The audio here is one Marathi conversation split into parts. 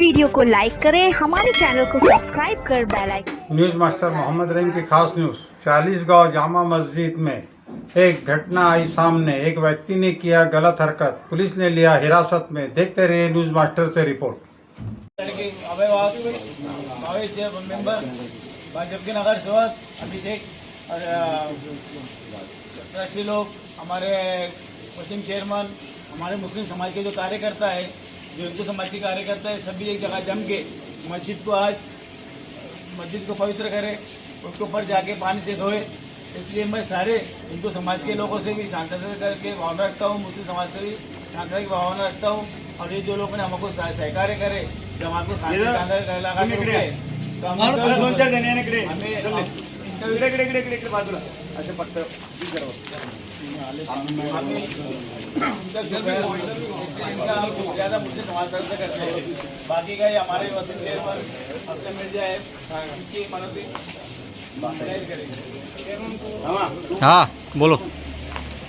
वीडियो को लाइक करें, हमारे चैनल को सब्सक्राइब कर bell icon. News master Mohammad Rahim की खास न्यूज़। 40 गांव जामा मस्जिद में एक घटना आई सामने। एक व्यक्ति ने किया गलत हरकत, पुलिस ने लिया हिरासत में। देखते रहिए न्यूज़ मास्टर से रिपोर्ट। मेंबर भाजपा के नगर सेवक अभिषेक ट्रस्टी लोग, हमारे वसीम चेयरमैन, हमारे मुस्लिम समाज के जो कार्यकर्ता है, जो हिंदू समाज के कार्यकर्ता है, सभी एक जगह जम के मस्जिद को पवित्र करें, उसके ऊपर जाके पानी से धोए। इसलिए मैं सारे हिंदू समाज के लोगों से भी शांति करके भावना रखता हूँ, मुस्लिम समाज से भी शांति की भावना रखता हूँ। और ये जो लोग ने हमको सहकार्य करे, जब हमको ज़्यादा मुझसे समाज से करते हैं। बाकी का हमारे वसीम चेयरमैन अपने मिल जाए, उनकी मदद करेंगे। हाँ बोलो।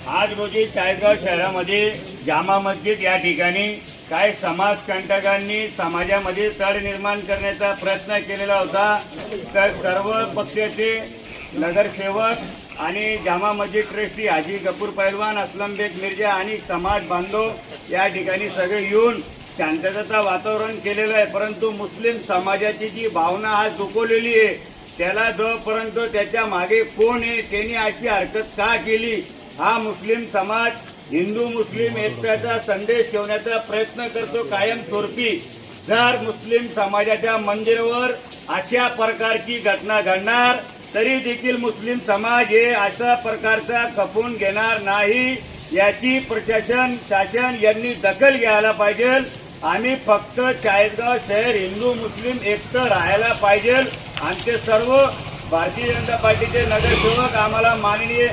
आज रोजी चाळीसगाव शहरामध्ये जामा मस्जिद या ठिकाणी काही समाजकंटकांनी समाजामध्ये तड निर्माण करण्याचा प्रयत्न केलेला होता। तर सर्व पक्षाचे नगरसेवक आणि जामा मस्जिद ट्रस्टी हाजी गफूर पैलवान, असलम बेग मिर्जा आणि समाज बांधव या ठिकाणी सगळे येऊन शांततेचं वातावरण केलेलं आहे। परंतु मुस्लिम समाजाची जी भावना आज दुखवलेली आहे, त्याला जोपर्यंत त्याच्या मागे कोण आहे, त्यांनी अशी हरकत का केली, हा मुस्लिम समाज हिंदू मुस्लिम एकतेचा संदेश ठेवण्याचा प्रयत्न करतो कायमस्वरूपी। जर मुस्लिम समाजाच्या मंदिरावर अशा प्रकारची घटना घडणार तरी देखील मुस्लिम समाज हे अशा प्रकारचा खपून घेणार नाही, याची प्रशासन शासन यांनी दखल घ्यायला पाहिजे। आम्ही फक्त चाळीसगाव शहर हिंदू मुस्लिम एकत्र राहायला पाहिजे। आमचे सर्व भारतीय जनता पार्टीचे नगरसेवक आम्हाला माननीय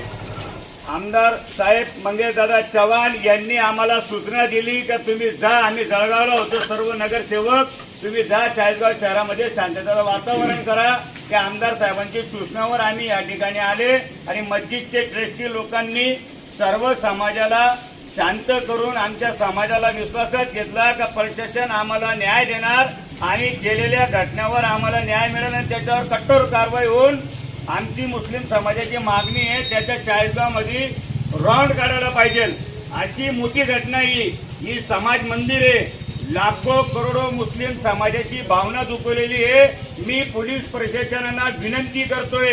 आमदार साहेब मंगेशदादा चव्हाण यांनी आम्हाला सूचना दिली की तुम्ही जा, आम्ही जळगावला होतो सर्व नगरसेवक, तुम्ही जा चाळीसगाव शहरामध्ये शांततेचं वातावरण करा। त्या आमदार साहेबांची सूचनावर आम्ही या ठिकाणी आले आणि मस्जिदचे ट्रस्टी लोकांनी सर्व समाजाला शांत करून आमच्या समाजाला विश्वासात घेतला की प्रशासन आम्हाला न्याय देणार आणि केलेल्या घटनेवर आम्हाला न्याय मिळेल आणि त्याच्यावर कठोर कारवाई होऊन आमची मुस्लिम समाजाची मागणी आहे त्याच्या चाळीसगावमध्ये राऊंड काढायला पाहिजे। अशी मोठी घटना ही समाज मंदिर आहे, लाखो करोडो मुस्लिम समाजाची भावना दुखवलेली आहे। मी पोलीस प्रशासनाला विनंती करतोय,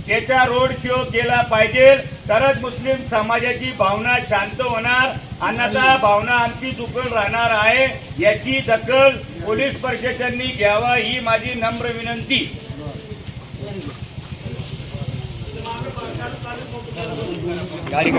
त्याचा रोड शो केला पाहिजे, तरच मुस्लिम समाजाची भावना शांत होणार, अन्यथा भावना आमची दुखल राहणार आहे। याची दखल पोलीस प्रशासनाने घ्यावा ही माझी नम्र विनंती। गाड़ी